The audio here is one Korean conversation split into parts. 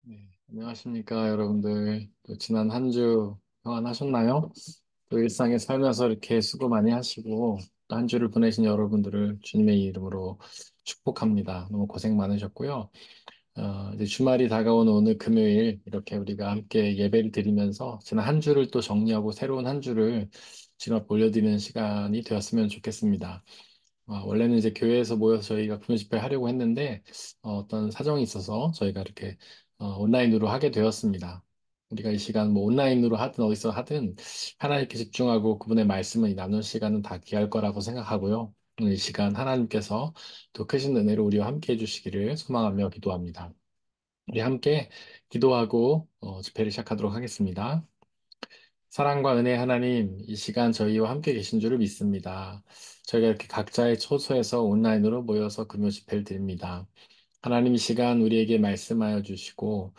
네, 안녕하십니까, 여러분들. 또 지난 한 주 평안하셨나요? 또 일상에 살면서 이렇게 수고 많이 하시고, 또 한 주를 보내신 여러분들을 주님의 이름으로 축복합니다. 너무 고생 많으셨고요. 이제 주말이 다가오는 오늘 금요일, 이렇게 우리가 함께 예배를 드리면서 지난 한 주를 또 정리하고 새로운 한 주를 주님 앞에 올려드리는 시간이 되었으면 좋겠습니다. 원래는 이제 교회에서 모여서 저희가 구매 집회 하려고 했는데 떤 사정이 있어서 저희가 이렇게 온라인으로 하게 되었습니다. 우리가 이 시간 뭐 온라인으로 하든 어디서 하든 하나님께 집중하고 그분의 말씀을 나눌 시간은 다 귀할 거라고 생각하고요. 오늘 이 시간 하나님께서 또 크신 은혜로 우리와 함께 해주시기를 소망하며 기도합니다. 우리 함께 기도하고 집회를 시작하도록 하겠습니다. 사랑과 은혜 하나님, 이 시간 저희와 함께 계신 줄을 믿습니다. 저희가 이렇게 각자의 초소에서 온라인으로 모여서 금요 집회를 드립니다. 하나님 이 시간 우리에게 말씀하여 주시고,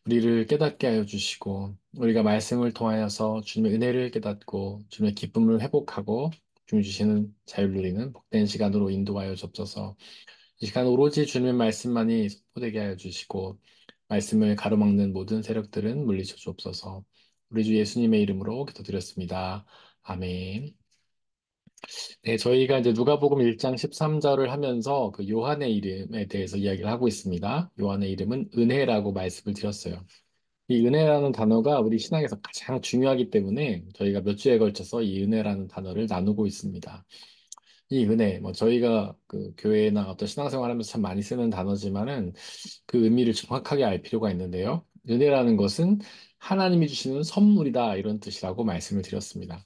우리를 깨닫게 하여 주시고, 우리가 말씀을 통하여서 주님의 은혜를 깨닫고, 주님의 기쁨을 회복하고, 주님 주시는 자유를 누리는 복된 시간으로 인도하여 주옵소서. 이 시간 오로지 주님의 말씀만이 선포되게 하여 주시고, 말씀을 가로막는 모든 세력들은 물리쳐 주옵소서. 우리 주 예수님의 이름으로 기도드렸습니다. 아멘. 네, 저희가 이제 누가복음 1장 13절을 하면서 그 요한의 이름에 대해서 이야기를 하고 있습니다. 요한의 이름은 은혜라고 말씀을 드렸어요. 이 은혜라는 단어가 우리 신앙에서 가장 중요하기 때문에 저희가 몇 주에 걸쳐서 이 은혜라는 단어를 나누고 있습니다. 이 은혜, 뭐 저희가 그 교회나 어떤 신앙생활 하면서 참 많이 쓰는 단어지만은 그 의미를 정확하게 알 필요가 있는데요. 은혜라는 것은 하나님이 주시는 선물이다 이런 뜻이라고 말씀을 드렸습니다.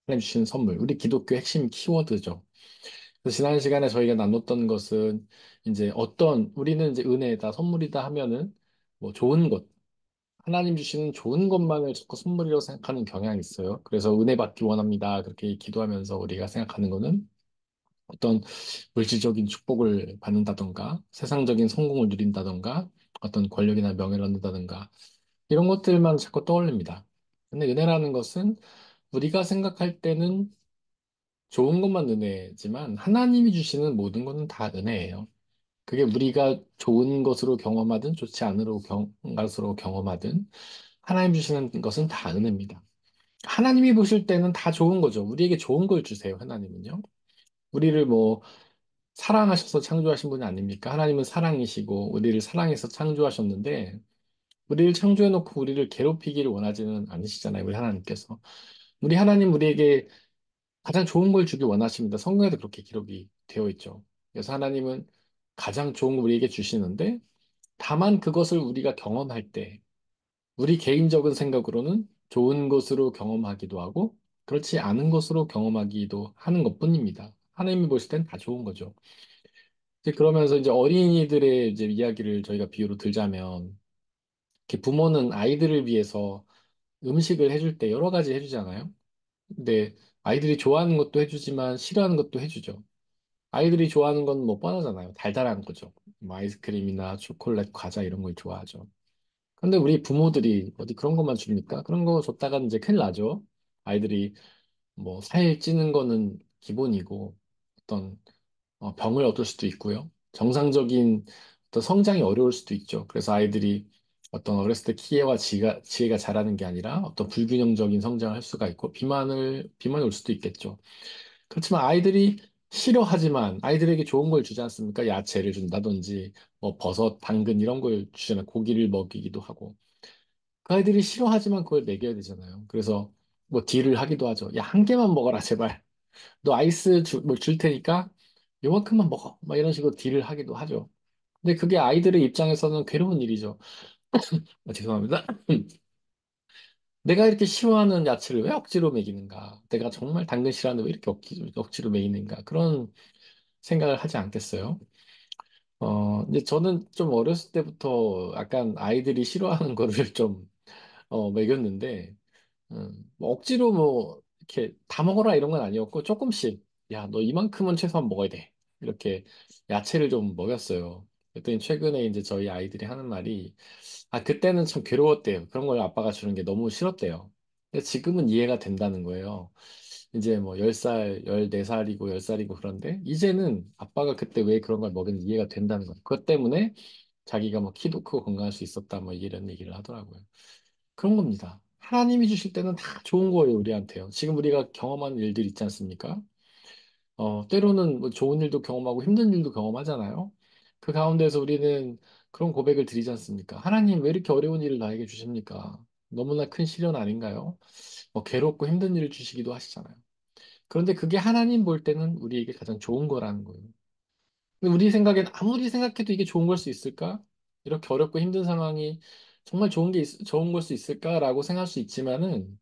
하나님 주시는 선물, 우리 기독교 핵심 키워드죠. 그래서 지난 시간에 저희가 나눴던 것은 이제 우리는 이제 은혜다, 선물이다 하면은 뭐 좋은 것, 하나님 주시는 좋은 것만을 자꾸 선물이라고 생각하는 경향이 있어요. 그래서 은혜 받기 원합니다. 그렇게 기도하면서 우리가 생각하는 거는 어떤 물질적인 축복을 받는다던가, 세상적인 성공을 누린다던가, 어떤 권력이나 명예를 얻는다던가, 이런 것들만 자꾸 떠올립니다. 근데 은혜라는 것은 우리가 생각할 때는 좋은 것만 은혜지만 하나님이 주시는 모든 것은 다 은혜예요. 그게 우리가 좋은 것으로 경험하든 좋지 않은 것으로 경험하든 하나님 주시는 것은 다 은혜입니다. 하나님이 보실 때는 다 좋은 거죠. 우리에게 좋은 걸 주세요, 하나님은요. 우리를 뭐 사랑하셔서 창조하신 분이 아닙니까? 하나님은 사랑이시고 우리를 사랑해서 창조하셨는데 우리를 창조해놓고 우리를 괴롭히기를 원하지는 않으시잖아요. 우리 하나님께서. 우리 하나님 우리에게 가장 좋은 걸 주길 원하십니다. 성경에도 그렇게 기록이 되어 있죠. 그래서 하나님은 가장 좋은 걸 우리에게 주시는데 다만 그것을 우리가 경험할 때 우리 개인적인 생각으로는 좋은 것으로 경험하기도 하고 그렇지 않은 것으로 경험하기도 하는 것뿐입니다. 하나님이 보실 땐 다 좋은 거죠. 이제 그러면서 이제 어린이들의 이제 이야기를 저희가 비유로 들자면, 이렇게 부모는 아이들을 위해서 음식을 해줄 때 여러 가지 해주잖아요. 근데 아이들이 좋아하는 것도 해주지만 싫어하는 것도 해주죠. 아이들이 좋아하는 건 뭐 뻔하잖아요. 달달한 거죠. 뭐 아이스크림이나 초콜릿, 과자 이런 걸 좋아하죠. 근데 우리 부모들이 어디 그런 것만 줍니까? 그런 거 줬다가 이제 큰일 나죠. 아이들이 뭐 살 찌는 거는 기본이고 어떤 병을 얻을 수도 있고요. 정상적인 어떤 성장이 어려울 수도 있죠. 그래서 아이들이 어떤 어렸을 때 키에와 지혜가 자라는 게 아니라 어떤 불균형적인 성장을 할 수가 있고 비만이 올 수도 있겠죠. 그렇지만 아이들이 싫어하지만 아이들에게 좋은 걸 주지 않습니까? 야채를 준다든지 뭐 버섯, 당근 이런 걸 주잖아요. 고기를 먹이기도 하고. 그 아이들이 싫어하지만 그걸 먹여야 되잖아요. 그래서 뭐 딜을 하기도 하죠. 야, 한 개만 먹어라, 제발. 너 줄 테니까 요만큼만 먹어. 막 이런 식으로 딜을 하기도 하죠. 근데 그게 아이들의 입장에서는 괴로운 일이죠. 죄송합니다. 내가 이렇게 싫어하는 야채를 왜 억지로 먹이는가? 내가 정말 당근 싫어하는데 왜 이렇게 억지로 먹이는가? 그런 생각을 하지 않겠어요? 이제 저는 좀 어렸을 때부터 약간 아이들이 싫어하는 거를 좀, 먹였는데, 뭐 억지로 뭐 이렇게 다 먹어라 이런 건 아니었고 조금씩 야, 너 이만큼은 최소한 먹어야 돼. 이렇게 야채를 좀 먹였어요. 그랬더니 최근에 이제 저희 아이들이 하는 말이 그때는 참 괴로웠대요. 그런 걸 아빠가 주는 게 너무 싫었대요. 근데 지금은 이해가 된다는 거예요. 이제 뭐 10살, 14살이고 10살이고 그런데 이제는 아빠가 그때 왜 그런 걸 먹였는지 이해가 된다는 거예요. 그것 때문에 자기가 뭐 키도 크고 건강할 수 있었다 뭐 이런 얘기를 하더라고요. 그런 겁니다. 하나님이 주실 때는 다 좋은 거예요, 우리한테요. 지금 우리가 경험하는 일들 있지 않습니까? 때로는 뭐 좋은 일도 경험하고 힘든 일도 경험하잖아요. 그 가운데서 우리는 그런 고백을 드리지 않습니까? 하나님, 왜 이렇게 어려운 일을 나에게 주십니까? 너무나 큰 시련 아닌가요? 괴롭고 힘든 일을 주시기도 하시잖아요. 그런데 그게 하나님 볼 때는 우리에게 가장 좋은 거라는 거예요. 근데 우리 생각엔 아무리 생각해도 이게 좋은 걸 수 있을까? 이렇게 어렵고 힘든 상황이 정말 좋은 걸 수 있을까라고 생각할 수 있지만은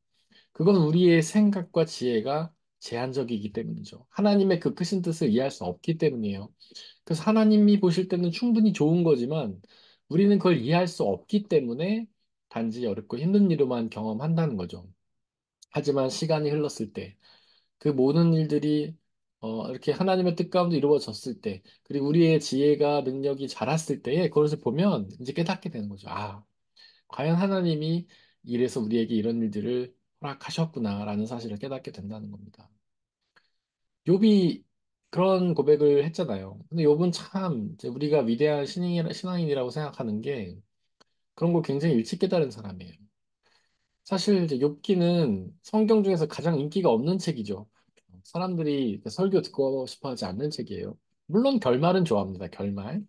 그건 우리의 생각과 지혜가 제한적이기 때문이죠. 하나님의 그 크신 뜻을 이해할 수 없기 때문이에요. 그래서 하나님이 보실 때는 충분히 좋은 거지만 우리는 그걸 이해할 수 없기 때문에 단지 어렵고 힘든 일로만 경험한다는 거죠. 하지만 시간이 흘렀을 때 그 모든 일들이 이렇게 하나님의 뜻 가운데 이루어졌을 때, 그리고 우리의 지혜가 능력이 자랐을 때에 그것을 보면 이제 깨닫게 되는 거죠. 아, 과연 하나님이 이래서 우리에게 이런 일들을 허락하셨구나라는 사실을 깨닫게 된다는 겁니다. 욥이 그런 고백을 했잖아요. 근데 욥은 참 이제 우리가 위대한 신앙인이라고 생각하는 게 그런 걸 굉장히 일찍 깨달은 사람이에요. 사실 이제 욥기는 성경 중에서 가장 인기가 없는 책이죠. 사람들이 설교 듣고 싶어 하지 않는 책이에요. 물론 결말은 좋아합니다. 결말.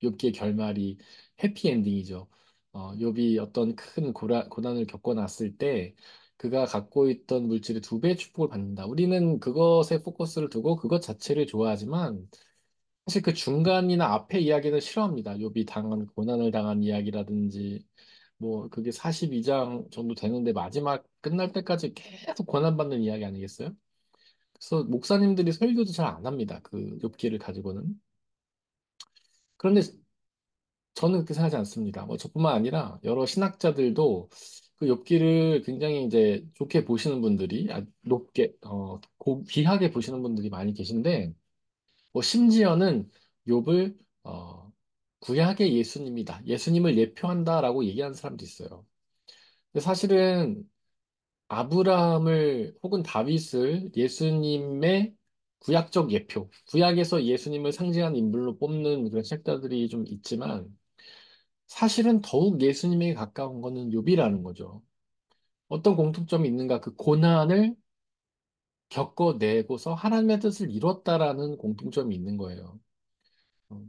욥기의 결말이 해피엔딩이죠. 욥이 어떤 큰 고난을 겪어났을 때 그가 갖고 있던 물질의 두 배의 축복을 받는다. 우리는 그것에 포커스를 두고 그것 자체를 좋아하지만 사실 그 중간이나 앞에 이야기는 싫어합니다. 욥이 당한 고난을 당한 이야기라든지 뭐 그게 42장 정도 되는데 마지막 끝날 때까지 계속 고난받는 이야기 아니겠어요? 그래서 목사님들이 설교도 잘 안 합니다. 그 욥기를 가지고는. 그런데 저는 그렇게 생각하지 않습니다. 뭐 저뿐만 아니라 여러 신학자들도 그 욥기를 굉장히 이제 좋게 보시는 분들이 높게 귀하게 보시는 분들이 많이 계신데 뭐 심지어는 욥을 구약의 예수님이다. 예수님을 예표한다라고 얘기하는 사람도 있어요. 근데 사실은 아브라함을 혹은 다윗을 예수님의 구약적 예표, 구약에서 예수님을 상징하는 인물로 뽑는 그런 책자들이 좀 있지만 사실은 더욱 예수님에게 가까운 거는 욥이라는 거죠. 어떤 공통점이 있는가? 그 고난을 겪어내고서 하나님의 뜻을 이뤘다라는 공통점이 있는 거예요. 어,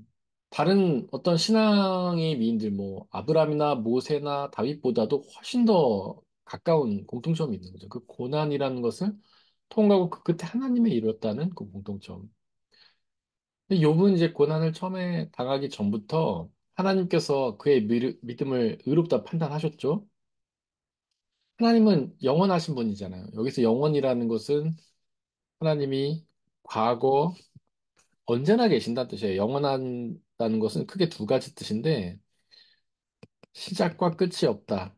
다른 어떤 신앙의 미인들, 뭐, 아브라함이나 모세나 다윗보다도 훨씬 더 가까운 공통점이 있는 거죠. 그 고난이라는 것을 통과하고 그 끝에 하나님의 이뤘다는 그 공통점. 근데 욥은 이제 고난을 처음에 당하기 전부터 하나님께서 그의 믿음을 의롭다 판단하셨죠. 하나님은 영원하신 분이잖아요. 여기서 영원이라는 것은 하나님이 과거, 언제나 계신다는 뜻이에요. 영원한다는 것은 크게 두 가지 뜻인데, 시작과 끝이 없다.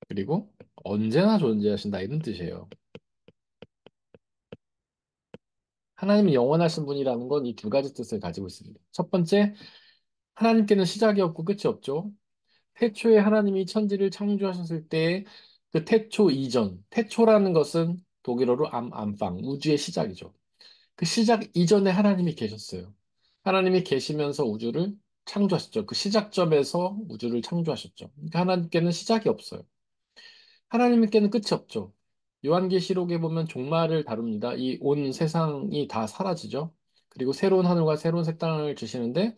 그리고 언제나 존재하신다. 이런 뜻이에요. 하나님이 영원하신 분이라는 건 이 두 가지 뜻을 가지고 있습니다. 첫 번째, 하나님께는 시작이 없고 끝이 없죠. 태초에 하나님이 천지를 창조하셨을 때 그 태초 이전, 태초라는 것은 독일어로 암빵, 우주의 시작이죠. 그 시작 이전에 하나님이 계셨어요. 하나님이 계시면서 우주를 창조하셨죠. 그 시작점에서 우주를 창조하셨죠. 그러니까 하나님께는 시작이 없어요. 하나님께는 끝이 없죠. 요한계시록에 보면 종말을 다룹니다. 이 온 세상이 다 사라지죠. 그리고 새로운 하늘과 새로운 새 땅을 주시는데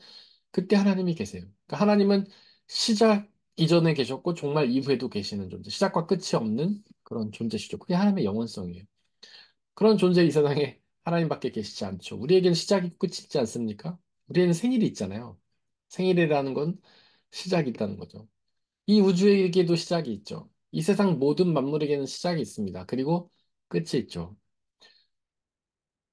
그때 하나님이 계세요. 그러니까 하나님은 시작 이전에 계셨고 종말 이후에도 계시는 존재. 시작과 끝이 없는 그런 존재시죠. 그게 하나님의 영원성이에요. 그런 존재 이 세상에 하나님밖에 계시지 않죠. 우리에게는 시작이 있고 끝이 있지 않습니까? 우리에는 생일이 있잖아요. 생일이라는 건 시작이 있다는 거죠. 이 우주에게도 시작이 있죠. 이 세상 모든 만물에게는 시작이 있습니다. 그리고 끝이 있죠.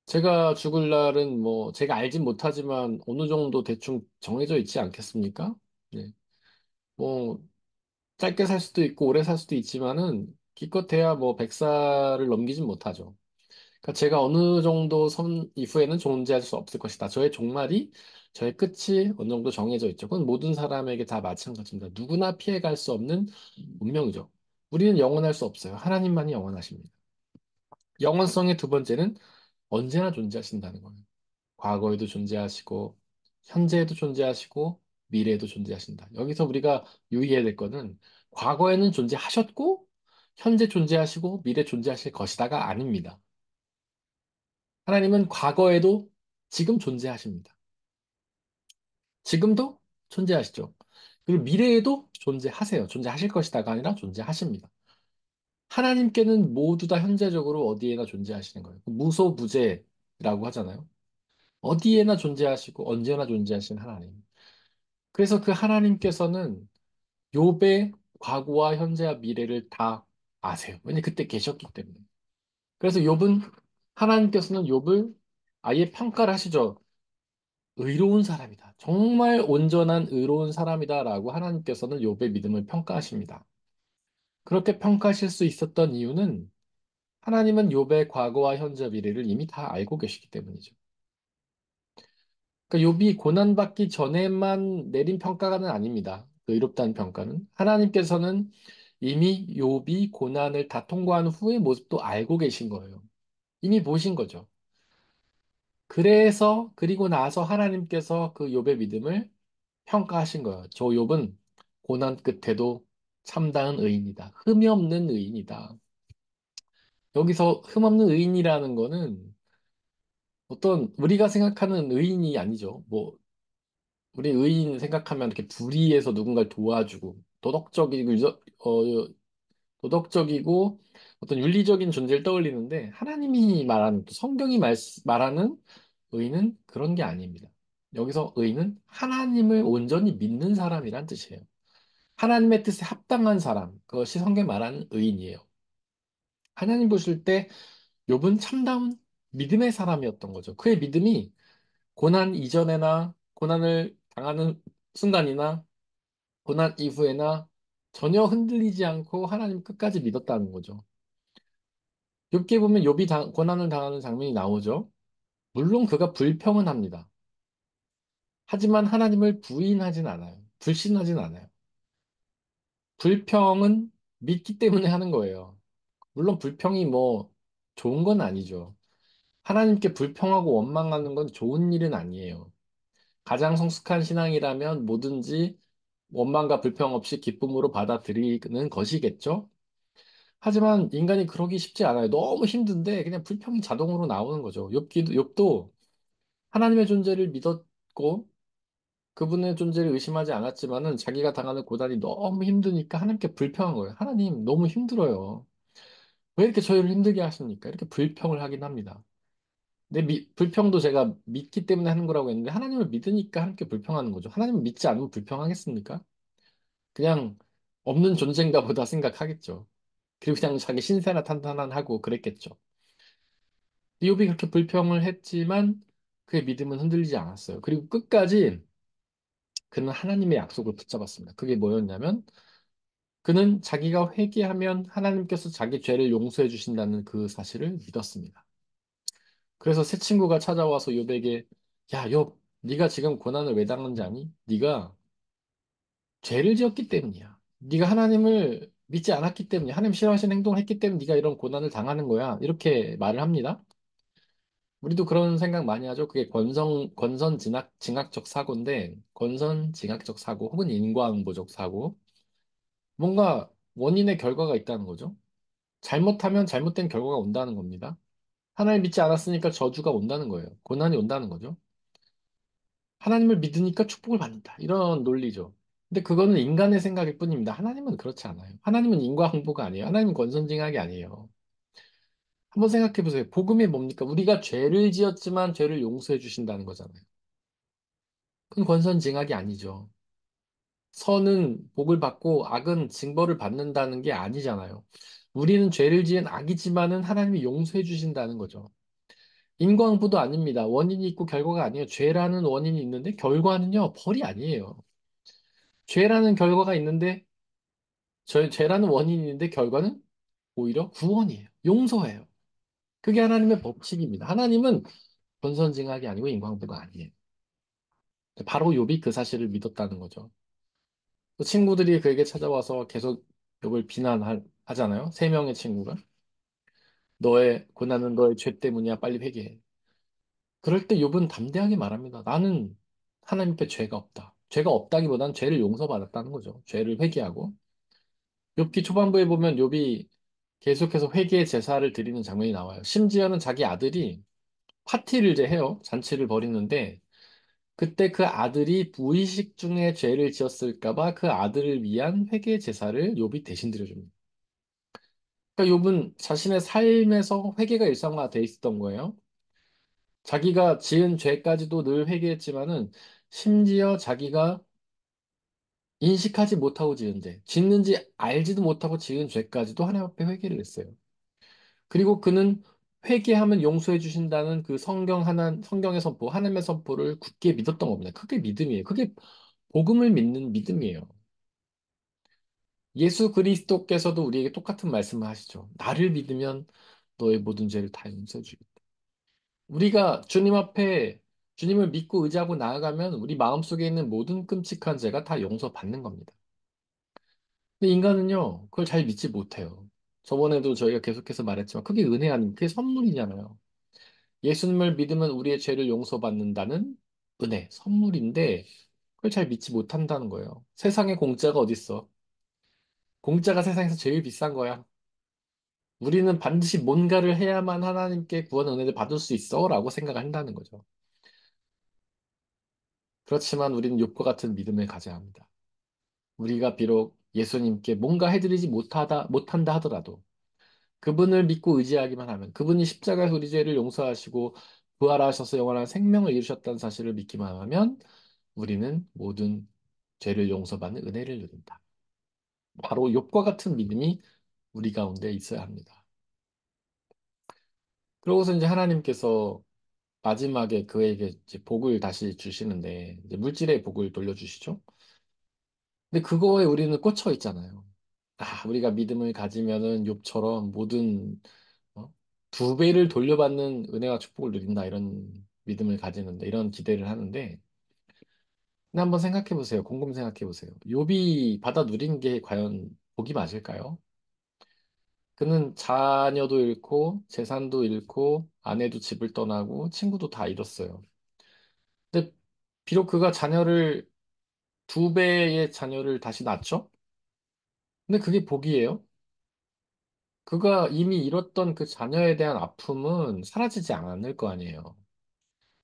제가 죽을 날은 뭐 제가 알진 못하지만 어느 정도 대충 정해져 있지 않겠습니까? 네. 뭐 짧게 살 수도 있고 오래 살 수도 있지만은 기껏해야 뭐 100살을 넘기진 못하죠. 그러니까 제가 어느 정도 선 이후에는 존재할 수 없을 것이다. 저의 종말이, 저의 끝이 어느 정도 정해져 있죠. 그건 모든 사람에게 다 마찬가지입니다. 누구나 피해갈 수 없는 운명이죠. 우리는 영원할 수 없어요. 하나님만이 영원하십니다. 영원성의 두 번째는 언제나 존재하신다는 거예요. 과거에도 존재하시고, 현재에도 존재하시고 미래에도 존재하신다. 여기서 우리가 유의해야 될 거는 과거에는 존재하셨고 현재 존재하시고 미래 존재하실 것이다가 아닙니다. 하나님은 과거에도 지금 존재하십니다. 지금도 존재하시죠. 그리고 미래에도 존재하세요. 존재하실 것이다가 아니라 존재하십니다. 하나님께는 모두 다 현재적으로 어디에나 존재하시는 거예요. 무소부재라고 하잖아요. 어디에나 존재하시고 언제나 존재하신 하나님. 그래서 그 하나님께서는 욥의 과거와 현재와 미래를 다 아세요. 왜냐면 그때 계셨기 때문에. 그래서 욥은 하나님께서는 욥을 아예 평가를 하시죠. 의로운 사람이다. 정말 온전한 의로운 사람이다라고 하나님께서는 욥의 믿음을 평가하십니다. 그렇게 평가하실 수 있었던 이유는 하나님은 욥의 과거와 현재 미래를 이미 다 알고 계시기 때문이죠. 그러니까 욥이 고난받기 전에만 내린 평가는 아닙니다. 그 의롭다는 평가는 하나님께서는 이미 욥이 고난을 다 통과한 후의 모습도 알고 계신 거예요. 이미 보신 거죠. 그래서 그리고 나서 하나님께서 그 욥의 믿음을 평가하신 거예요. 저 욥은 고난 끝에도 참다운 의인이다. 흠이 없는 의인이다. 여기서 흠 없는 의인이라는 거는 어떤 우리가 생각하는 의인이 아니죠. 뭐 우리 의인 생각하면 이렇게 불의해서 누군가를 도와주고 도덕적이고 어떤 윤리적인 존재를 떠올리는데 하나님이 말하는 또 성경이 말하는 의인은 그런 게 아닙니다. 여기서 의인은 하나님을 온전히 믿는 사람이란 뜻이에요. 하나님의 뜻에 합당한 사람, 그것이 성경이 말하는 의인이에요. 하나님 보실 때 욥은 참다운 믿음의 사람이었던 거죠. 그의 믿음이 고난 이전에나 고난을 당하는 순간이나 고난 이후에나 전혀 흔들리지 않고 하나님 끝까지 믿었다는 거죠. 욥기 보면 욥이 고난을 당하는 장면이 나오죠. 물론 그가 불평은 합니다. 하지만 하나님을 부인하진 않아요. 불신하진 않아요. 불평은 믿기 때문에 하는 거예요. 물론 불평이 뭐 좋은 건 아니죠. 하나님께 불평하고 원망하는 건 좋은 일은 아니에요. 가장 성숙한 신앙이라면 뭐든지 원망과 불평 없이 기쁨으로 받아들이는 것이겠죠? 하지만 인간이 그러기 쉽지 않아요. 너무 힘든데 그냥 불평이 자동으로 나오는 거죠. 욥도 하나님의 존재를 믿었고 그분의 존재를 의심하지 않았지만은 자기가 당하는 고난이 너무 힘드니까 하나님께 불평한 거예요. 하나님 너무 힘들어요. 왜 이렇게 저희를 힘들게 하십니까? 이렇게 불평을 하긴 합니다. 불평도 제가 믿기 때문에 하는 거라고 했는데 하나님을 믿으니까 하나님께 불평하는 거죠. 하나님을 믿지 않으면 불평하겠습니까? 그냥 없는 존재인가 보다 생각하겠죠. 그리고 그냥 자기 신세나 탄탄하고 그랬겠죠. 욥이 그렇게 불평을 했지만 그의 믿음은 흔들리지 않았어요. 그리고 끝까지 그는 하나님의 약속을 붙잡았습니다. 그게 뭐였냐면 그는 자기가 회개하면 하나님께서 자기 죄를 용서해 주신다는 그 사실을 믿었습니다. 그래서 새 친구가 찾아와서 욥에게 야, 욥, 네가 지금 고난을 왜 당하는지 아니? 네가 죄를 지었기 때문이야. 네가 하나님을 믿지 않았기 때문에 하나님 싫어하시는 행동을 했기 때문에 네가 이런 고난을 당하는 거야. 이렇게 말을 합니다. 우리도 그런 생각 많이 하죠. 그게 권선징악적 사고인데 권선징악적 사고 혹은 인과응보적 사고 뭔가 원인의 결과가 있다는 거죠. 잘못하면 잘못된 결과가 온다는 겁니다. 하나님 믿지 않았으니까 저주가 온다는 거예요. 고난이 온다는 거죠. 하나님을 믿으니까 축복을 받는다. 이런 논리죠. 근데 그거는 인간의 생각일 뿐입니다. 하나님은 그렇지 않아요. 하나님은 인과응보가 아니에요. 하나님은 권선징악이 아니에요. 한번 생각해 보세요. 복음이 뭡니까? 우리가 죄를 지었지만 죄를 용서해 주신다는 거잖아요. 그건 권선징악이 아니죠. 선은 복을 받고 악은 징벌을 받는다는 게 아니잖아요. 우리는 죄를 지은 악이지만은 하나님이 용서해 주신다는 거죠. 인과응보도 아닙니다. 원인이 있고 결과가 아니에요. 죄라는 원인이 있는데 결과는요, 벌이 아니에요. 죄라는 결과가 있는데, 죄라는 원인이 있는데 결과는 오히려 구원이에요. 용서예요. 그게 하나님의 법칙입니다. 하나님은 권선징악이 아니고 인과응보가 아니에요. 바로 욥이 그 사실을 믿었다는 거죠. 또 친구들이 그에게 찾아와서 계속 욥을 비난하잖아요. 세 명의 친구가. 너의 고난은 너의 죄 때문이야. 빨리 회개해. 그럴 때 욥은 담대하게 말합니다. 나는 하나님 앞에 죄가 없다. 죄가 없다기보단 죄를 용서받았다는 거죠. 죄를 회개하고. 욥기 초반부에 보면 욥이 계속해서 회개의 제사를 드리는 장면이 나와요. 심지어는 자기 아들이 파티를 이제 해요. 잔치를 벌이는데 그때 그 아들이 무의식 중에 죄를 지었을까 봐 그 아들을 위한 회개 제사를 욥이 대신 드려줍니다. 그러니까 욥은 자신의 삶에서 회개가 일상화돼 있었던 거예요. 자기가 지은 죄까지도 늘 회개했지만은 심지어 자기가 인식하지 못하고 지은 죄, 짓는지 알지도 못하고 지은 죄까지도 하나님 앞에 회개를 했어요. 그리고 그는 회개하면 용서해 주신다는 그 성경의 선포, 하나님의 선포를 굳게 믿었던 겁니다. 그게 믿음이에요. 그게 복음을 믿는 믿음이에요. 예수 그리스도께서도 우리에게 똑같은 말씀을 하시죠. 나를 믿으면 너의 모든 죄를 다 용서해 주겠다. 우리가 주님 앞에 주님을 믿고 의지하고 나아가면 우리 마음속에 있는 모든 끔찍한 죄가 다 용서받는 겁니다. 근데 인간은요, 그걸 잘 믿지 못해요. 저번에도 저희가 계속해서 말했지만 그게 은혜 아닙니까? 그게 선물이잖아요. 예수님을 믿으면 우리의 죄를 용서받는다는 은혜, 선물인데 그걸 잘 믿지 못한다는 거예요. 세상에 공짜가 어딨어? 공짜가 세상에서 제일 비싼 거야. 우리는 반드시 뭔가를 해야만 하나님께 구원 은혜를 받을 수 있어라고 생각한다는 거죠. 그렇지만 우리는 욥과 같은 믿음을 가져야 합니다. 우리가 비록 예수님께 뭔가 해드리지 못한다 하더라도 그분을 믿고 의지하기만 하면 그분이 십자가에서 우리 죄를 용서하시고 부활하셔서 영원한 생명을 이루셨다는 사실을 믿기만 하면 우리는 모든 죄를 용서받는 은혜를 누린다. 바로 욥과 같은 믿음이 우리 가운데 있어야 합니다. 그러고서 이제 하나님께서 마지막에 그에게 이제 복을 다시 주시는데 이제 물질의 복을 돌려주시죠. 근데 그거에 우리는 꽂혀 있잖아요. 우리가 믿음을 가지면은 욥처럼 모든 어? 두 배를 돌려받는 은혜와 축복을 누린다 이런 믿음을 가지는데 이런 기대를 하는데 근데 한번 생각해 보세요. 곰곰 생각해 보세요. 욥이 받아 누린 게 과연 복이 맞을까요? 그는 자녀도 잃고 재산도 잃고 아내도 집을 떠나고 친구도 다 잃었어요. 근데 비록 그가 자녀를 두 배의 자녀를 다시 낳죠? 근데 그게 복이에요? 그가 이미 잃었던 그 자녀에 대한 아픔은 사라지지 않을 거 아니에요.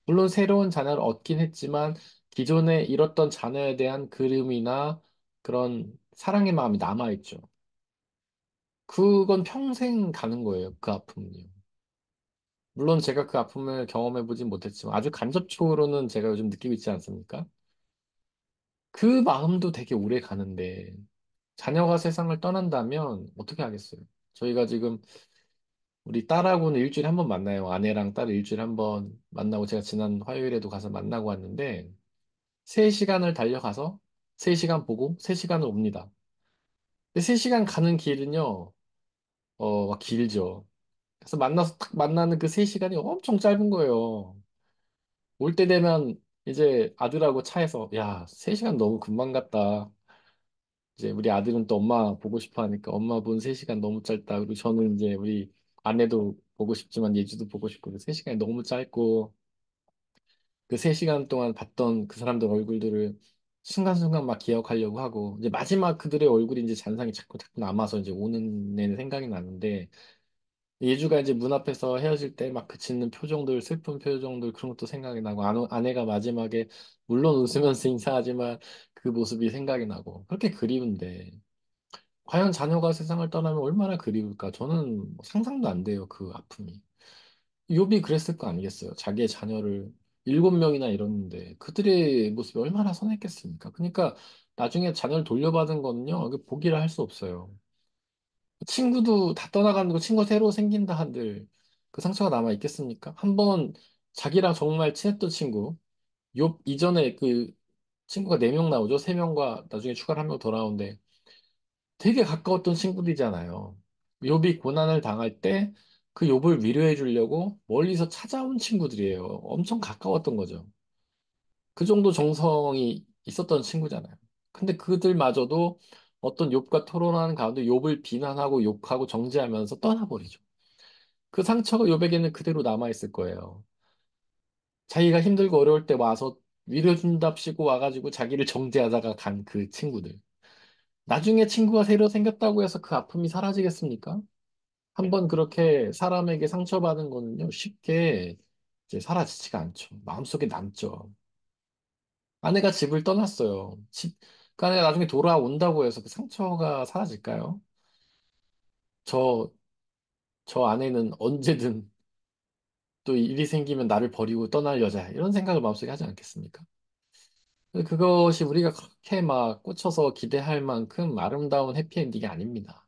물론 새로운 자녀를 얻긴 했지만 기존에 잃었던 자녀에 대한 그리움이나 그런 사랑의 마음이 남아있죠. 그건 평생 가는 거예요. 그 아픔은요. 물론 제가 그 아픔을 경험해 보진 못했지만 아주 간접적으로는 제가 요즘 느끼고 있지 않습니까? 그 마음도 되게 오래 가는데 자녀가 세상을 떠난다면 어떻게 하겠어요? 저희가 지금 우리 딸하고는 일주일에 한 번 만나요. 아내랑 딸을 일주일에 한 번 만나고 제가 지난 화요일에도 가서 만나고 왔는데 3시간을 달려가서 3시간 보고 3시간을 옵니다. 근데 3시간 가는 길은요, 막 길죠. 그래서 만나서 딱 만나는 그 3시간이 엄청 짧은 거예요. 올 때 되면 이제 아들하고 차에서, 야, 3시간 너무 금방 갔다. 이제 우리 아들은 또 엄마 보고 싶어 하니까 엄마 본 3시간 너무 짧다. 그리고 저는 이제 우리 아내도 보고 싶지만 예주도 보고 싶고 3시간이 너무 짧고 그 3시간 동안 봤던 그 사람들 얼굴들을 순간순간 막 기억하려고 하고, 이제 마지막 그들의 얼굴이 이제 잔상이 자꾸 자꾸 남아서 이제 오는 내내 생각이 나는데, 예주가 이제 문 앞에서 헤어질 때 막 그치는 표정들, 슬픈 표정들, 그런 것도 생각이 나고, 아내가 마지막에, 물론 웃으면서 인사하지만 그 모습이 생각이 나고, 그렇게 그리운데, 과연 자녀가 세상을 떠나면 얼마나 그리울까? 저는 뭐 상상도 안 돼요, 그 아픔이. 욥이 그랬을 거 아니겠어요? 자기의 자녀를 7명이나 잃었는데 그들의 모습이 얼마나 선했겠습니까? 그러니까 나중에 자녀를 돌려받은 거는요, 이게 복이라 할 수 없어요. 친구도 다 떠나가는 거 친구 새로 생긴다 한들 그 상처가 남아 있겠습니까? 한번 자기랑 정말 친했던 친구, 욥 이전에 그 친구가 4명 나오죠? 3명과 나중에 추가로 1명 더 나오는데 되게 가까웠던 친구들이잖아요. 욥이 고난을 당할 때 그 욥을 위로해 주려고 멀리서 찾아온 친구들이에요. 엄청 가까웠던 거죠. 그 정도 정성이 있었던 친구잖아요. 근데 그들마저도 어떤 욥과 토론하는 가운데 욥을 비난하고 욕하고 정죄하면서 떠나버리죠. 그 상처가 욥에게는 그대로 남아 있을 거예요. 자기가 힘들고 어려울 때 와서 위로준답시고 와가지고 자기를 정죄하다가 간 그 친구들. 나중에 친구가 새로 생겼다고 해서 그 아픔이 사라지겠습니까? 한번 그렇게 사람에게 상처받은 거는요, 쉽게 이제 사라지지가 않죠. 마음속에 남죠. 아내가 집을 떠났어요. 그 아내가 나중에 돌아온다고 해서 그 상처가 사라질까요? 저, 저 아내는 언제든 또 일이 생기면 나를 버리고 떠날 여자, 이런 생각을 마음속에 하지 않겠습니까? 그것이 우리가 그렇게 막 꽂혀서 기대할 만큼 아름다운 해피엔딩이 아닙니다.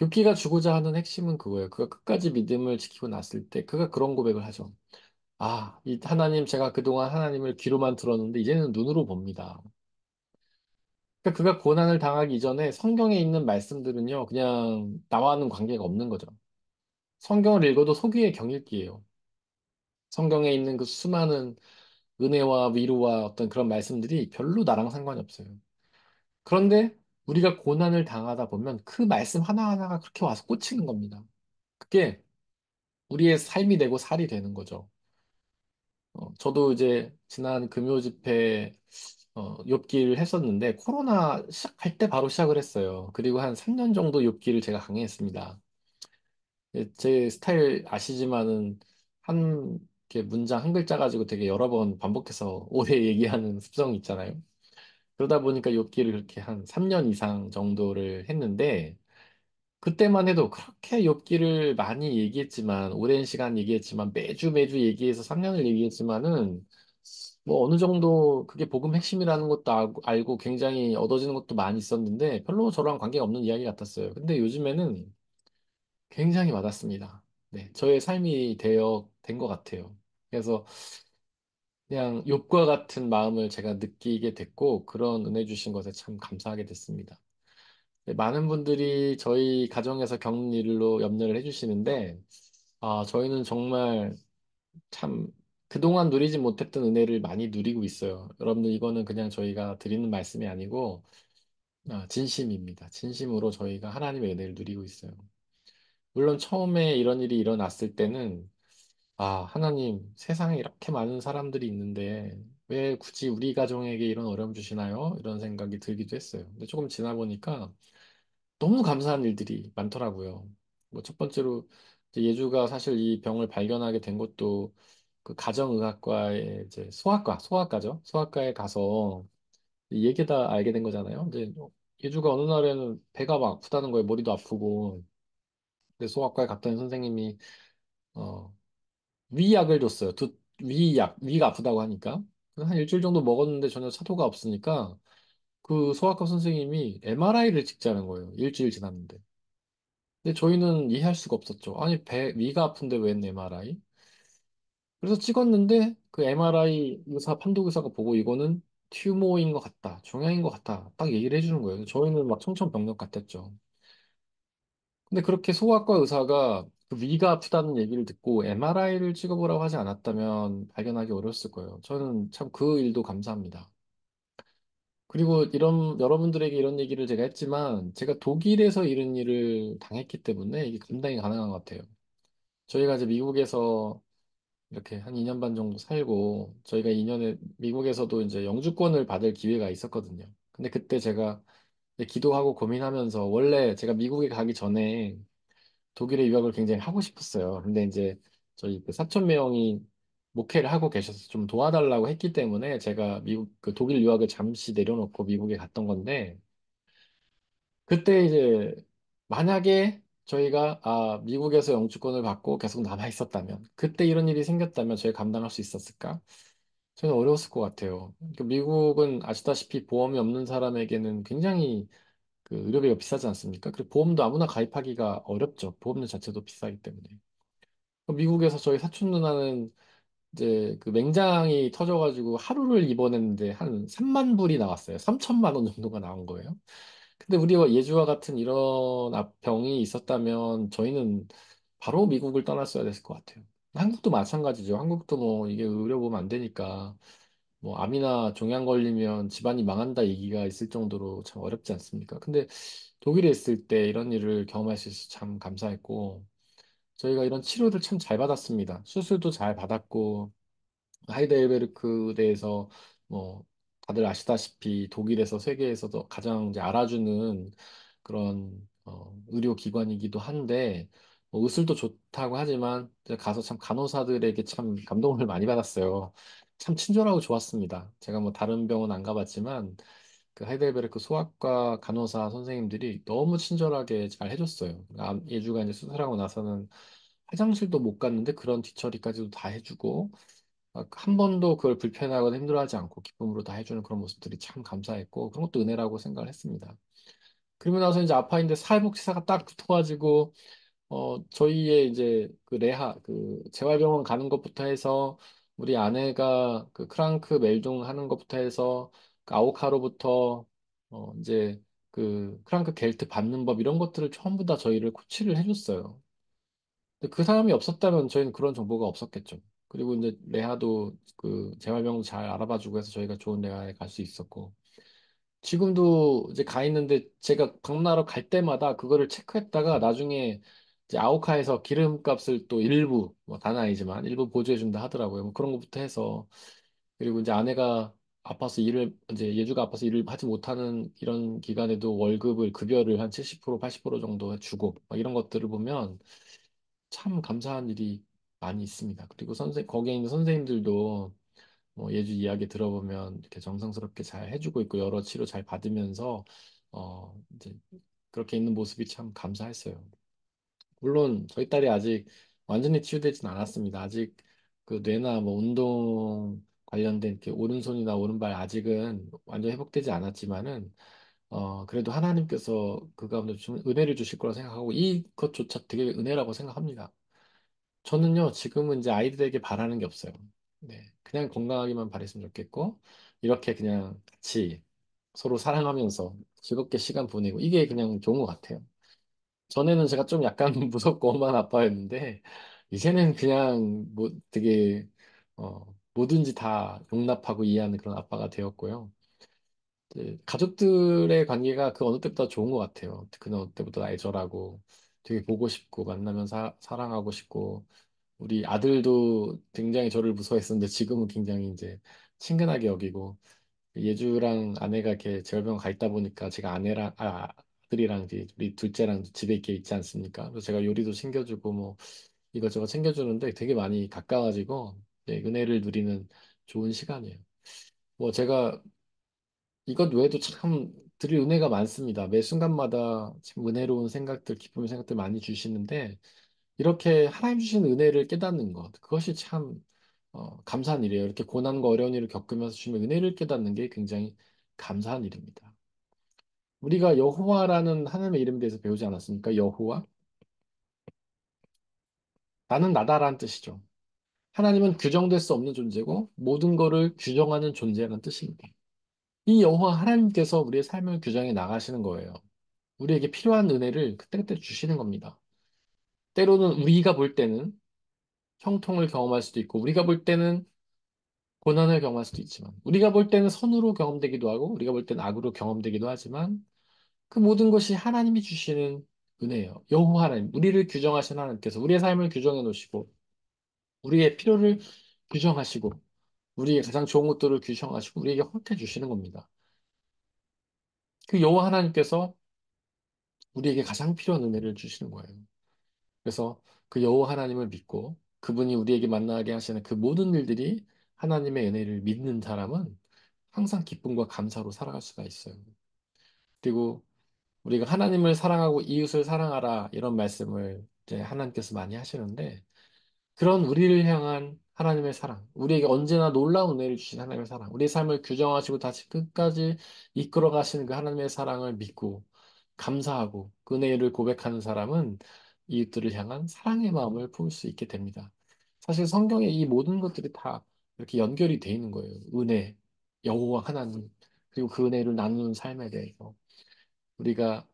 욥기가 주고자 하는 핵심은 그거예요. 그가 끝까지 믿음을 지키고 났을 때 그가 그런 고백을 하죠. 아, 이 하나님, 제가 그동안 하나님을 귀로만 들었는데 이제는 눈으로 봅니다. 그러니까 그가 고난을 당하기 이전에 성경에 있는 말씀들은요, 그냥 나와는 관계가 없는 거죠. 성경을 읽어도 속이의 경읽기예요. 성경에 있는 그 수많은 은혜와 위로와 어떤 그런 말씀들이 별로 나랑 상관이 없어요. 그런데 우리가 고난을 당하다 보면 그 말씀 하나하나가 그렇게 와서 꽂히는 겁니다. 그게 우리의 삶이 되고 살이 되는 거죠. 저도 이제 지난 금요 집회 욥기를 했었는데 코로나 시작할 때 바로 시작을 했어요. 그리고 한 3년 정도 욥기를 제가 강의했습니다. 제 스타일 아시지만은 한 이렇게 문장 한 글자 가지고 되게 여러 번 반복해서 오래 얘기하는 습성이 있잖아요. 그러다 보니까 욥기를 그렇게 한 3년 이상 정도를 했는데 그때만 해도 그렇게 욥기를 많이 얘기했지만 오랜 시간 얘기했지만 매주 매주 얘기해서 3년을 얘기했지만은 뭐 어느 정도 그게 복음 핵심이라는 것도 알고 굉장히 얻어지는 것도 많이 있었는데 별로 저랑 관계가 없는 이야기 같았어요. 근데 요즘에는 굉장히 와닿습니다. 네, 저의 삶이 된 것 같아요. 그래서 그냥 욥과 같은 마음을 제가 느끼게 됐고 그런 은혜 주신 것에 참 감사하게 됐습니다. 네, 많은 분들이 저희 가정에서 겪는 일로 염려를 해주시는데, 저희는 정말 참 그동안 누리지 못했던 은혜를 많이 누리고 있어요. 여러분들 이거는 그냥 저희가 드리는 말씀이 아니고, 진심입니다. 진심으로 저희가 하나님의 은혜를 누리고 있어요. 물론 처음에 이런 일이 일어났을 때는, 하나님, 세상에 이렇게 많은 사람들이 있는데, 왜 굳이 우리 가정에게 이런 어려움 주시나요? 이런 생각이 들기도 했어요. 근데 조금 지나 보니까, 너무 감사한 일들이 많더라고요. 뭐 첫 번째로 이제 예주가 사실 이 병을 발견하게 된 것도 그 가정의학과의 이제 소아과죠. 소아과에 가서 이 얘기다 알게 된 거잖아요. 이제 예주가 어느 날에는 배가 막 아프다는 거예요. 머리도 아프고. 근데 소아과에 갔더니 선생님이 어, 위약을 줬어요. 위가 아프다고 하니까. 한 일주일 정도 먹었는데 전혀 차도가 없으니까 그 소아과 선생님이 MRI를 찍자는 거예요. 일주일 지났는데. 근데 저희는 이해할 수가 없었죠. 아니, 위가 아픈데 웬 MRI? 그래서 찍었는데 그 MRI 판독 의사가 보고 이거는 튜머인 것 같다. 종양인 것 같다. 딱 얘기를 해주는 거예요. 저희는 막 청천벽력 같았죠. 근데 그렇게 소아과 의사가 그 위가 아프다는 얘기를 듣고 MRI를 찍어보라고 하지 않았다면 발견하기 어려웠을 거예요. 저는 참 그 일도 감사합니다. 그리고 여러분들에게 이런 얘기를 제가 했지만 제가 독일에서 이런 일을 당했기 때문에 이게 감당이 가능한 것 같아요. 저희가 이제 미국에서 이렇게 한 2년 반 정도 살고 저희가 2년에 미국에서도 이제 영주권을 받을 기회가 있었거든요. 근데 그때 제가 이제 기도하고 고민하면서 원래 제가 미국에 가기 전에 독일에 유학을 굉장히 하고 싶었어요. 근데 이제 저희 그 사촌 매형이 목회를 하고 계셔서 좀 도와달라고 했기 때문에 제가 미국 그 독일 유학을 잠시 내려놓고 미국에 갔던 건데 그때 이제 만약에 저희가 미국에서 영주권을 받고 계속 남아 있었다면 그때 이런 일이 생겼다면 저희 감당할 수 있었을까? 저는 어려웠을 것 같아요. 그러니까 미국은 아시다시피 보험이 없는 사람에게는 굉장히 그 의료비가 비싸지 않습니까? 그리고 보험도 아무나 가입하기가 어렵죠. 보험료 자체도 비싸기 때문에. 미국에서 저희 사촌 누나는 이제 그 맹장이 터져가지고 하루를 입원했는데 한 3만 불이 나왔어요. 3천만 원 정도가 나온 거예요. 근데 우리가 예주와 같은 이런 병이 있었다면 저희는 바로 미국을 떠났어야 됐을 것 같아요. 한국도 마찬가지죠. 한국도 뭐 이게 의료보험 안 되니까 뭐 암이나 종양 걸리면 집안이 망한다 얘기가 있을 정도로 참 어렵지 않습니까? 근데 독일에 있을 때 이런 일을 경험할 수 있어서 참 감사했고 저희가 이런 치료를 참 잘 받았습니다. 수술도 잘 받았고 하이델베르크대에서 뭐 다들 아시다시피 독일에서 세계에서도 가장 이제 알아주는 그런 의료기관이기도 한데 뭐 의술도 좋다고 하지만 제가 가서 참 간호사들에게 참 감동을 많이 받았어요. 참 친절하고 좋았습니다. 제가 뭐 다른 병원 안 가봤지만 그 하이델베르크 소아과 간호사 선생님들이 너무 친절하게 잘 해줬어요. 예주가 이제 수술하고 나서는 화장실도 못 갔는데 그런 뒤처리까지도 다 해주고 한 번도 그걸 불편하거나 힘들어하지 않고 기쁨으로 다 해주는 그런 모습들이 참 감사했고 그런 것도 은혜라고 생각을 했습니다. 그러고 나서 이제 아파인데 사회복지사가 딱 붙어가지고 저희의 이제 그 그 재활병원 가는 것부터 해서 우리 아내가 그 크랑크 멜종 하는 것부터 해서 그 아오카로부터 이제 그 크랑크 겔트 받는 법 이런 것들을 전부 다 저희를 코치를 해줬어요. 근데 그 사람이 없었다면 저희는 그런 정보가 없었겠죠. 그리고 이제 레하도 그 재활병도 잘 알아봐주고 해서 저희가 좋은 레하에 갈 수 있었고 지금도 이제 가 있는데 제가 방문하러 갈 때마다 그거를 체크했다가 나중에 이제 아오카에서 기름값을 또 일부 뭐 다는 아니지만 일부 보조해 준다 하더라고요. 뭐 그런 것부터 해서 그리고 이제 아내가 아파서 일을 이제 예주가 아파서 일을 하지 못하는 이런 기간에도 월급을 급여를 한 70% 80% 정도 주고 막 이런 것들을 보면 참 감사한 일이 많이 있습니다. 그리고 거기에 있는 선생님들도 뭐 예주 이야기 들어보면 이렇게 정성스럽게 잘 해주고 있고 여러 치료 잘 받으면서 이제 그렇게 있는 모습이 참 감사했어요. 물론 저희 딸이 아직 완전히 치유되진 않았습니다. 아직 그 뇌나 뭐 운동 관련된 이렇게 오른손이나 오른발 아직은 완전 회복되지 않았지만은 그래도 하나님께서 그 가운데 좀 은혜를 주실 거라 생각하고 이것조차 되게 은혜라고 생각합니다. 저는요, 지금은 이제 아이들에게 바라는 게 없어요. 네. 그냥 건강하기만 바랬으면 좋겠고, 이렇게 그냥 같이 서로 사랑하면서 즐겁게 시간 보내고, 이게 그냥 좋은 것 같아요. 전에는 제가 좀 약간 무섭고 엄한 아빠였는데, 이제는 그냥 뭐 되게, 뭐든지 다 용납하고 이해하는 그런 아빠가 되었고요. 이제 가족들의 관계가 그 어느 때보다 좋은 것 같아요. 그 어느 때보다 애절하고, 되게 보고 싶고, 만나면 사랑하고 싶고, 우리 아들도 굉장히 저를 무서워했었는데 지금은 굉장히 이제 친근하게 여기고 예주랑 아내가 이렇게 재활병원 가 있다 보니까 제가 아들이랑 이제 우리 둘째랑 집에 이렇게 있지 않습니까? 그래서 제가 요리도 챙겨주고 뭐 이것저것 챙겨주는데 되게 많이 가까워지고 네, 은혜를 누리는 좋은 시간이에요. 뭐 제가 이것 외에도 참 드릴 은혜가 많습니다. 매 순간마다 참 은혜로운 생각들, 기쁨의 생각들 많이 주시는데 이렇게 하나님 주신 은혜를 깨닫는 것, 그것이 참 감사한 일이에요. 이렇게 고난과 어려운 일을 겪으면서 주님의 은혜를 깨닫는 게 굉장히 감사한 일입니다. 우리가 여호와라는 하나님의 이름에 대해서 배우지 않았습니까? 여호와? 나는 나다라는 뜻이죠. 하나님은 규정될 수 없는 존재고 모든 것을 규정하는 존재라는 뜻입니다. 이 여호와 하나님께서 우리의 삶을 규정해 나가시는 거예요. 우리에게 필요한 은혜를 그때그때 주시는 겁니다. 때로는 우리가 볼 때는 형통을 경험할 수도 있고 우리가 볼 때는 고난을 경험할 수도 있지만 우리가 볼 때는 선으로 경험되기도 하고 우리가 볼 때는 악으로 경험되기도 하지만 그 모든 것이 하나님이 주시는 은혜예요. 여호와 하나님, 우리를 규정하신 하나님께서 우리의 삶을 규정해 놓으시고 우리의 필요를 규정하시고 우리의 가장 좋은 것들을 규정하시고 우리에게 허락해 주시는 겁니다. 그 여호와 하나님께서 우리에게 가장 필요한 은혜를 주시는 거예요. 그래서 그 여호와 하나님을 믿고 그분이 우리에게 만나게 하시는 그 모든 일들이 하나님의 은혜를 믿는 사람은 항상 기쁨과 감사로 살아갈 수가 있어요. 그리고 우리가 하나님을 사랑하고 이웃을 사랑하라 이런 말씀을 이제 하나님께서 많이 하시는데 그런 우리를 향한 하나님의 사랑, 우리에게 언제나 놀라운 은혜를 주신 하나님의 사랑, 우리의 삶을 규정하시고 다시 끝까지 이끌어 가시는 그 하나님의 사랑을 믿고 감사하고 그 은혜를 고백하는 사람은 이웃들을 향한 사랑의 마음을 품을 수 있게 됩니다. 사실 성경에 이 모든 것들이 다 이렇게 연결이 돼 있는 거예요. 은혜, 여호와 하나님, 그리고 그 은혜를 나누는 삶에 대해서. 우리가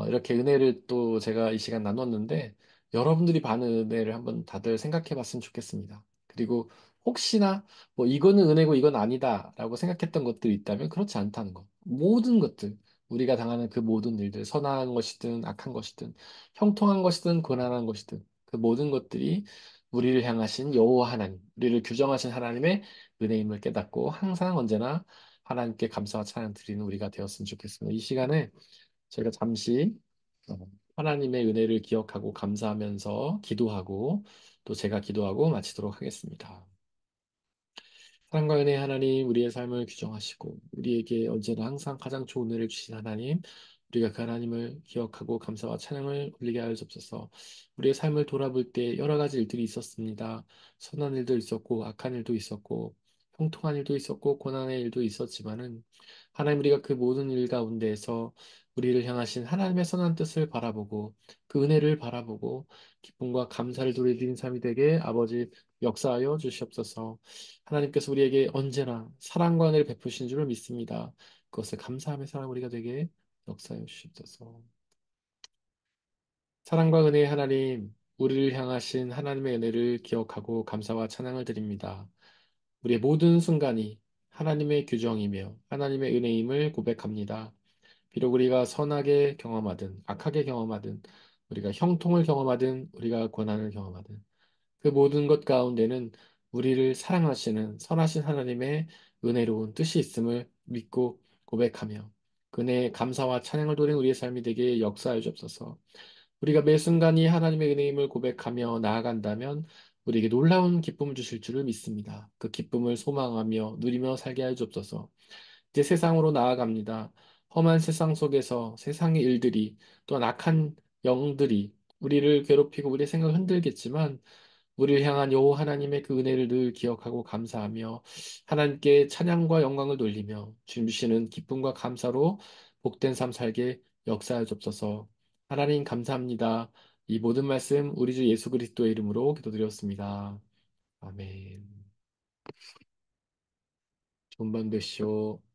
이렇게 은혜를 또 제가 이 시간 나눴는데 여러분들이 받는 은혜를 한번 다들 생각해 봤으면 좋겠습니다. 그리고 혹시나 뭐 이거는 은혜고 이건 아니다라고 생각했던 것들이 있다면 그렇지 않다는 것. 모든 것들, 우리가 당하는 그 모든 일들, 선한 것이든 악한 것이든 형통한 것이든 고난한 것이든 그 모든 것들이 우리를 향하신 여호와 하나님, 우리를 규정하신 하나님의 은혜임을 깨닫고 항상 언제나 하나님께 감사와 찬양 드리는 우리가 되었으면 좋겠습니다. 이 시간에 저희가 잠시 어, 하나님의 은혜를 기억하고 감사하면서 기도하고 또 제가 기도하고 마치도록 하겠습니다. 사랑과 은혜의 하나님, 우리의 삶을 규정하시고 우리에게 언제나 항상 가장 좋은 은혜를 주신 하나님, 우리가 그 하나님을 기억하고 감사와 찬양을 올리게 하여 주옵소서. 우리의 삶을 돌아볼 때 여러 가지 일들이 있었습니다. 선한 일도 있었고 악한 일도 있었고 형통한 일도 있었고 고난의 일도 있었지만은 하나님, 우리가 그 모든 일 가운데에서 우리를 향하신 하나님의 선한 뜻을 바라보고 그 은혜를 바라보고 기쁨과 감사를 돌려드린 삶이 되게 아버지 역사하여 주시옵소서. 하나님께서 우리에게 언제나 사랑과 은혜를 베푸신 줄을 믿습니다. 그것을 감사하며 살아가는 우리가 되게 역사해 주시옵소서. 사랑과 은혜의 하나님, 우리를 향하신 하나님의 은혜를 기억하고 감사와 찬양을 드립니다. 우리의 모든 순간이 하나님의 규정이며 하나님의 은혜임을 고백합니다. 비록 우리가 선하게 경험하든 악하게 경험하든 우리가 형통을 경험하든 우리가 고난을 경험하든 그 모든 것 가운데는 우리를 사랑하시는 선하신 하나님의 은혜로운 뜻이 있음을 믿고 고백하며 그네의 감사와 찬양을 돌린 우리의 삶이 되게 역사해 주옵소서. 우리가 매 순간이 하나님의 은혜임을 고백하며 나아간다면 우리에게 놀라운 기쁨을 주실 줄을 믿습니다. 그 기쁨을 소망하며 누리며 살게 하여 주옵소서. 이제 세상으로 나아갑니다. 험한 세상 속에서 세상의 일들이 또한 악한 영들이 우리를 괴롭히고 우리의 생각을 흔들겠지만 우리를 향한 여호와 하나님의 그 은혜를 늘 기억하고 감사하며 하나님께 찬양과 영광을 돌리며 주님 주시는 기쁨과 감사로 복된 삶 살게 역사하여 주옵소서. 하나님 감사합니다. 이 모든 말씀 우리 주 예수 그리스도의 이름으로 기도드렸습니다. 아멘. 좋은 밤 되시오.